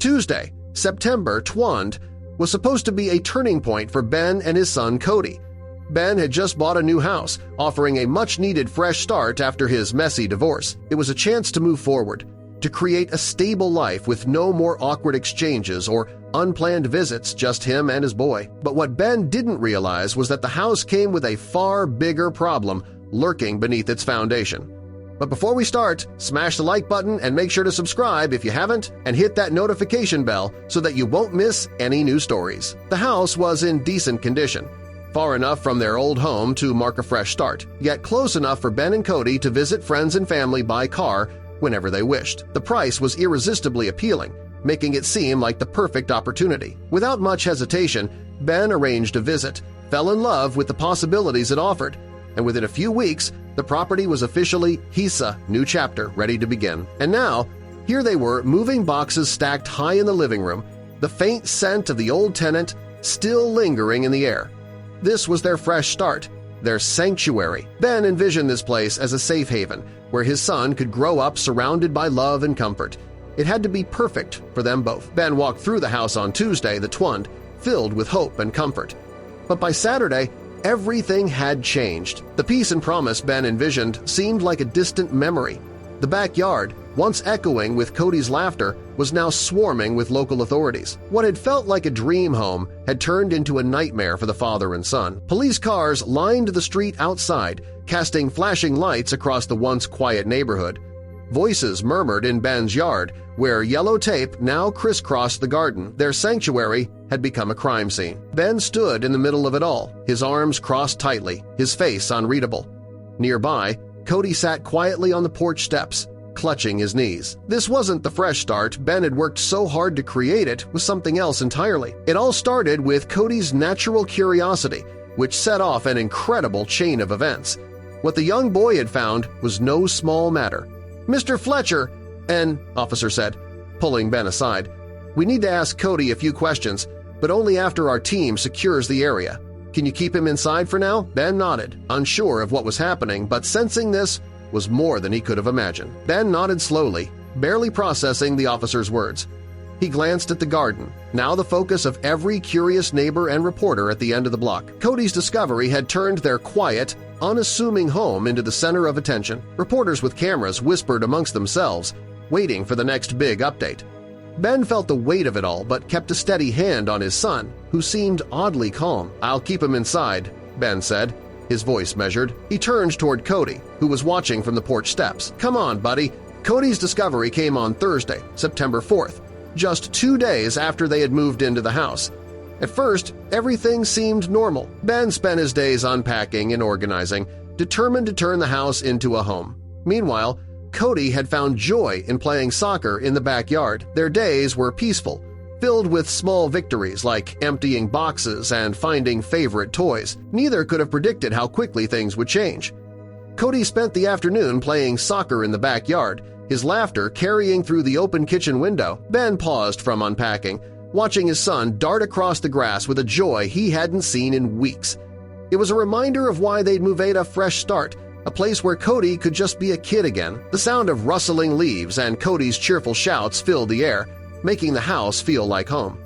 Tuesday, September 20, was supposed to be a turning point for Ben and his son Cody. Ben had just bought a new house, offering a much-needed fresh start after his messy divorce. It was a chance to move forward, to create a stable life with no more awkward exchanges or unplanned visits, just him and his boy. But what Ben didn't realize was that the house came with a far bigger problem lurking beneath its foundation. But before we start, smash the like button and make sure to subscribe if you haven't, and hit that notification bell so that you won't miss any new stories. The house was in decent condition, far enough from their old home to mark a fresh start, yet close enough for Ben and Cody to visit friends and family by car whenever they wished. The price was irresistibly appealing, making it seem like the perfect opportunity. Without much hesitation, Ben arranged a visit, fell in love with the possibilities it offered, and within a few weeks, the property was officially Hisa, new chapter, ready to begin. And now, here they were, moving boxes stacked high in the living room, the faint scent of the old tenant still lingering in the air. This was their fresh start, their sanctuary. Ben envisioned this place as a safe haven where his son could grow up surrounded by love and comfort. It had to be perfect for them both. Ben walked through the house on Tuesday, the 20th, filled with hope and comfort. But by Saturday, everything had changed. The peace and promise Ben envisioned seemed like a distant memory. The backyard, once echoing with Cody's laughter, was now swarming with local authorities. What had felt like a dream home had turned into a nightmare for the father and son. Police cars lined the street outside, casting flashing lights across the once quiet neighborhood. Voices murmured in Ben's yard, where yellow tape now crisscrossed the garden. Their sanctuary had become a crime scene. Ben stood in the middle of it all, his arms crossed tightly, his face unreadable. Nearby, Cody sat quietly on the porch steps, clutching his knees. This wasn't the fresh start Ben had worked so hard to create. It was something else entirely. It all started with Cody's natural curiosity, which set off an incredible chain of events. What the young boy had found was no small matter. "Mr. Fletcher," an officer said, pulling Ben aside, "we need to ask Cody a few questions, but only after our team secures the area. Can you keep him inside for now?" Ben nodded, unsure of what was happening, but sensing this was more than he could have imagined. Ben nodded slowly, barely processing the officer's words. He glanced at the garden, now the focus of every curious neighbor and reporter at the end of the block. Cody's discovery had turned their quiet, unassuming home into the center of attention. Reporters with cameras whispered amongst themselves, waiting for the next big update. Ben felt the weight of it all but kept a steady hand on his son, who seemed oddly calm. "I'll keep him inside," Ben said, his voice measured. He turned toward Cody, who was watching from the porch steps. "Come on, buddy." Cody's discovery came on Thursday, September 4th, just 2 days after they had moved into the house. At first, everything seemed normal. Ben spent his days unpacking and organizing, determined to turn the house into a home. Meanwhile, Cody had found joy in playing soccer in the backyard. Their days were peaceful, filled with small victories like emptying boxes and finding favorite toys. Neither could have predicted how quickly things would change. Cody spent the afternoon playing soccer in the backyard, his laughter carrying through the open kitchen window. Ben paused from unpacking, watching his son dart across the grass with a joy he hadn't seen in weeks. It was a reminder of why they'd made a fresh start, a place where Cody could just be a kid again. The sound of rustling leaves and Cody's cheerful shouts filled the air, making the house feel like home.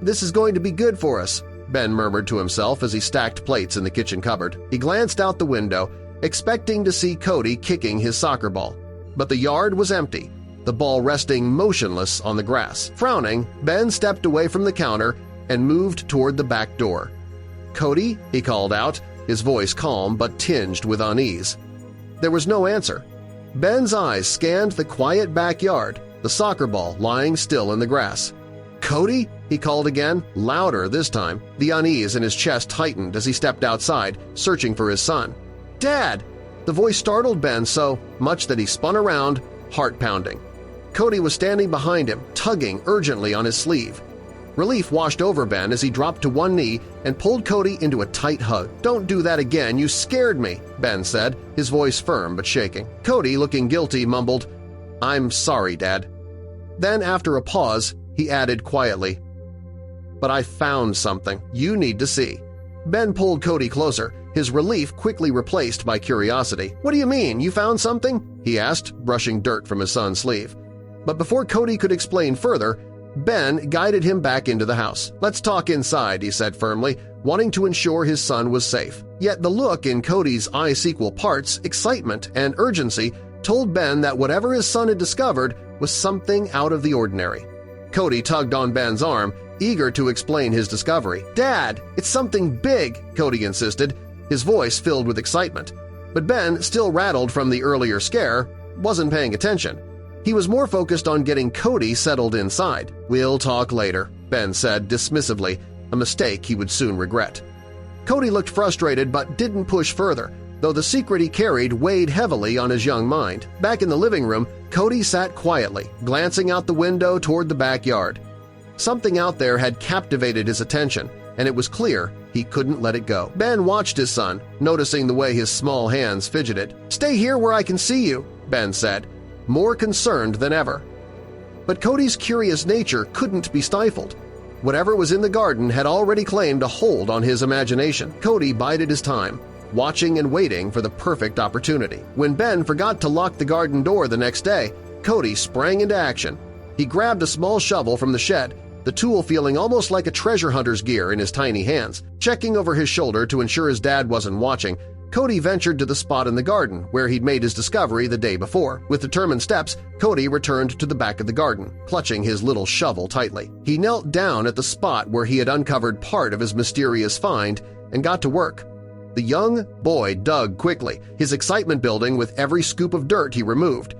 "This is going to be good for us," Ben murmured to himself as he stacked plates in the kitchen cupboard. He glanced out the window, expecting to see Cody kicking his soccer ball. But the yard was empty, the ball resting motionless on the grass. Frowning, Ben stepped away from the counter and moved toward the back door. "Cody?" he called out, his voice calm but tinged with unease. There was no answer. Ben's eyes scanned the quiet backyard, the soccer ball lying still in the grass. "Cody?" he called again, louder this time. The unease in his chest tightened as he stepped outside, searching for his son. "Dad!" The voice startled Ben so much that he spun around, heart pounding. Cody was standing behind him, tugging urgently on his sleeve. Relief washed over Ben as he dropped to one knee and pulled Cody into a tight hug. "Don't do that again, you scared me," Ben said, his voice firm but shaking. Cody, looking guilty, mumbled, "I'm sorry, Dad." Then, after a pause, he added quietly, "But I found something you need to see." Ben pulled Cody closer, his relief quickly replaced by curiosity. "What do you mean, you found something?" he asked, brushing dirt from his son's sleeve. But before Cody could explain further, Ben guided him back into the house. "Let's talk inside," he said firmly, wanting to ensure his son was safe. Yet the look in Cody's eyes equal parts, excitement and urgency, told Ben that whatever his son had discovered was something out of the ordinary. Cody tugged on Ben's arm, eager to explain his discovery. "Dad, it's something big," Cody insisted, his voice filled with excitement. But Ben, still rattled from the earlier scare, wasn't paying attention. He was more focused on getting Cody settled inside. "We'll talk later," Ben said dismissively, a mistake he would soon regret. Cody looked frustrated but didn't push further, though the secret he carried weighed heavily on his young mind. Back in the living room, Cody sat quietly, glancing out the window toward the backyard. Something out there had captivated his attention, and it was clear he couldn't let it go. Ben watched his son, noticing the way his small hands fidgeted. "Stay here where I can see you," Ben said, more concerned than ever. But Cody's curious nature couldn't be stifled. Whatever was in the garden had already claimed a hold on his imagination. Cody bided his time, watching and waiting for the perfect opportunity. When Ben forgot to lock the garden door the next day, Cody sprang into action. He grabbed a small shovel from the shed, the tool feeling almost like a treasure hunter's gear in his tiny hands. Checking over his shoulder to ensure his dad wasn't watching, Cody ventured to the spot in the garden where he'd made his discovery the day before. With determined steps, Cody returned to the back of the garden, clutching his little shovel tightly. He knelt down at the spot where he had uncovered part of his mysterious find and got to work. The young boy dug quickly, his excitement building with every scoop of dirt he removed.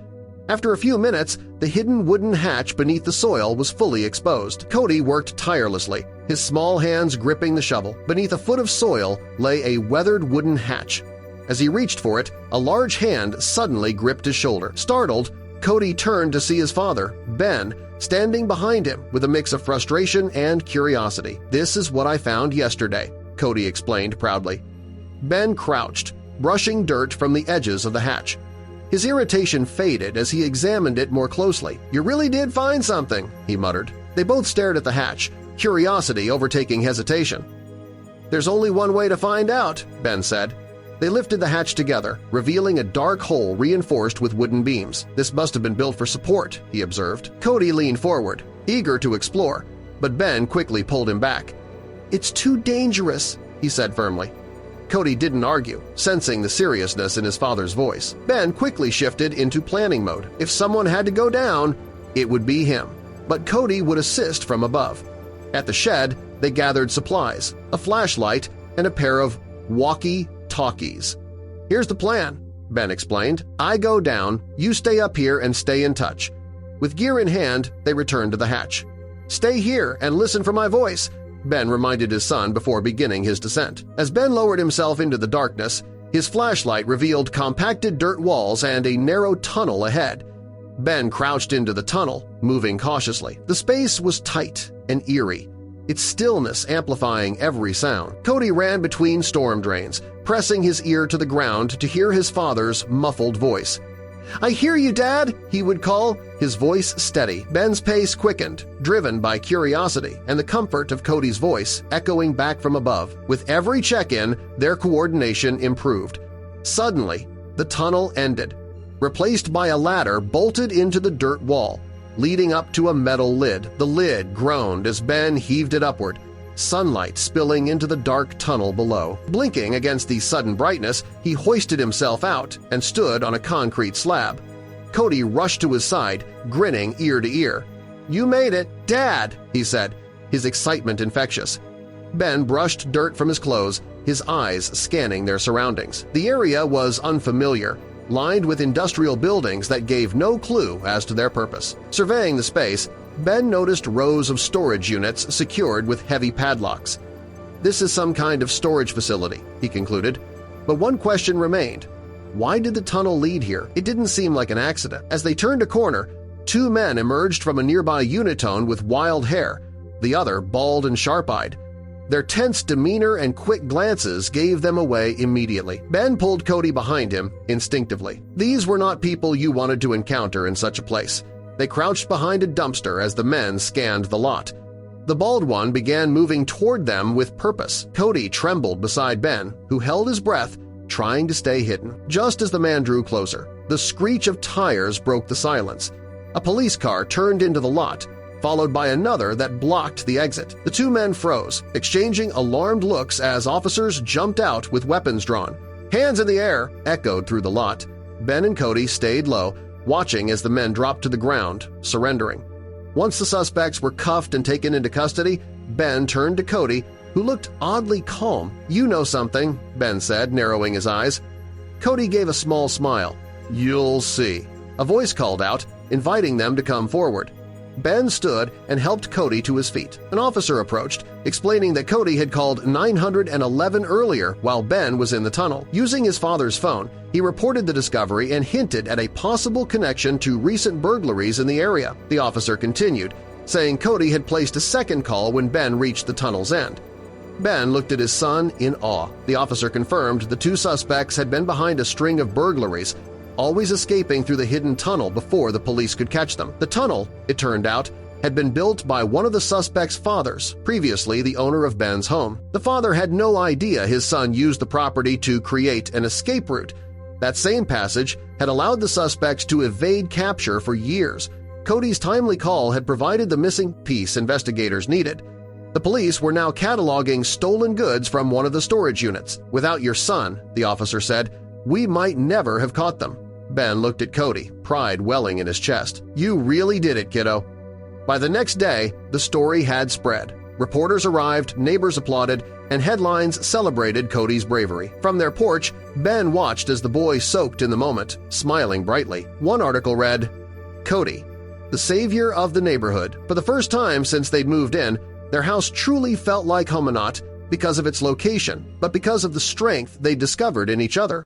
After a few minutes, the hidden wooden hatch beneath the soil was fully exposed. Cody worked tirelessly, his small hands gripping the shovel. Beneath a foot of soil lay a weathered wooden hatch. As he reached for it, a large hand suddenly gripped his shoulder. Startled, Cody turned to see his father, Ben, standing behind him with a mix of frustration and curiosity. "This is what I found yesterday," Cody explained proudly. Ben crouched, brushing dirt from the edges of the hatch. His irritation faded as he examined it more closely. "You really did find something," he muttered. They both stared at the hatch, curiosity overtaking hesitation. "There's only one way to find out," Ben said. They lifted the hatch together, revealing a dark hole reinforced with wooden beams. "This must have been built for support," he observed. Cody leaned forward, eager to explore, but Ben quickly pulled him back. "It's too dangerous," he said firmly. Cody didn't argue, sensing the seriousness in his father's voice. Ben quickly shifted into planning mode. If someone had to go down, it would be him, but Cody would assist from above. At the shed, they gathered supplies, a flashlight, and a pair of walkie-talkies. "Here's the plan," Ben explained. "I go down, you stay up here and stay in touch." With gear in hand, they returned to the hatch. "Stay here and listen for my voice," Ben reminded his son before beginning his descent. As Ben lowered himself into the darkness, his flashlight revealed compacted dirt walls and a narrow tunnel ahead. Ben crouched into the tunnel, moving cautiously. The space was tight and eerie, its stillness amplifying every sound. Cody ran between storm drains, pressing his ear to the ground to hear his father's muffled voice. "I hear you, Dad," he would call, his voice steady. Ben's pace quickened, driven by curiosity and the comfort of Cody's voice echoing back from above. With every check-in, their coordination improved. Suddenly, the tunnel ended, replaced by a ladder bolted into the dirt wall, leading up to a metal lid. The lid groaned as Ben heaved it upward, sunlight spilling into the dark tunnel below. Blinking against the sudden brightness, he hoisted himself out and stood on a concrete slab. Cody rushed to his side, grinning ear to ear. "You made it, Dad," he said, his excitement infectious. Ben brushed dirt from his clothes, his eyes scanning their surroundings. The area was unfamiliar, lined with industrial buildings that gave no clue as to their purpose. Surveying the space, Ben noticed rows of storage units secured with heavy padlocks. "This is some kind of storage facility," he concluded. But one question remained. Why did the tunnel lead here? It didn't seem like an accident. As they turned a corner, two men emerged from a nearby unitone with wild hair, the other bald and sharp-eyed. Their tense demeanor and quick glances gave them away immediately. Ben pulled Cody behind him instinctively. These were not people you wanted to encounter in such a place. They crouched behind a dumpster as the men scanned the lot. The bald one began moving toward them with purpose. Cody trembled beside Ben, who held his breath, trying to stay hidden. Just as the man drew closer, the screech of tires broke the silence. A police car turned into the lot, followed by another that blocked the exit. The two men froze, exchanging alarmed looks as officers jumped out with weapons drawn. "Hands in the air!" echoed through the lot. Ben and Cody stayed low, watching as the men dropped to the ground, surrendering. Once the suspects were cuffed and taken into custody, Ben turned to Cody, who looked oddly calm. "You know something," Ben said, narrowing his eyes. Cody gave a small smile. "You'll see." A voice called out, inviting them to come forward. Ben stood and helped Cody to his feet. An officer approached, explaining that Cody had called 911 earlier while Ben was in the tunnel. Using his father's phone, he reported the discovery and hinted at a possible connection to recent burglaries in the area. The officer continued, saying Cody had placed a second call when Ben reached the tunnel's end. Ben looked at his son in awe. The officer confirmed the two suspects had been behind a string of burglaries, always escaping through the hidden tunnel before the police could catch them. The tunnel, it turned out, had been built by one of the suspects' fathers, previously the owner of Ben's home. The father had no idea his son used the property to create an escape route. That same passage had allowed the suspects to evade capture for years. Cody's timely call had provided the missing piece investigators needed. The police were now cataloging stolen goods from one of the storage units. "Without your son," the officer said, "we might never have caught them." Ben looked at Cody, pride welling in his chest. "You really did it, kiddo." By the next day, the story had spread. Reporters arrived, neighbors applauded, and headlines celebrated Cody's bravery. From their porch, Ben watched as the boy soaked in the moment, smiling brightly. One article read, "Cody, the savior of the neighborhood. For the first time since they'd moved in, their house truly felt like home, not because of its location, but because of the strength they discovered in each other."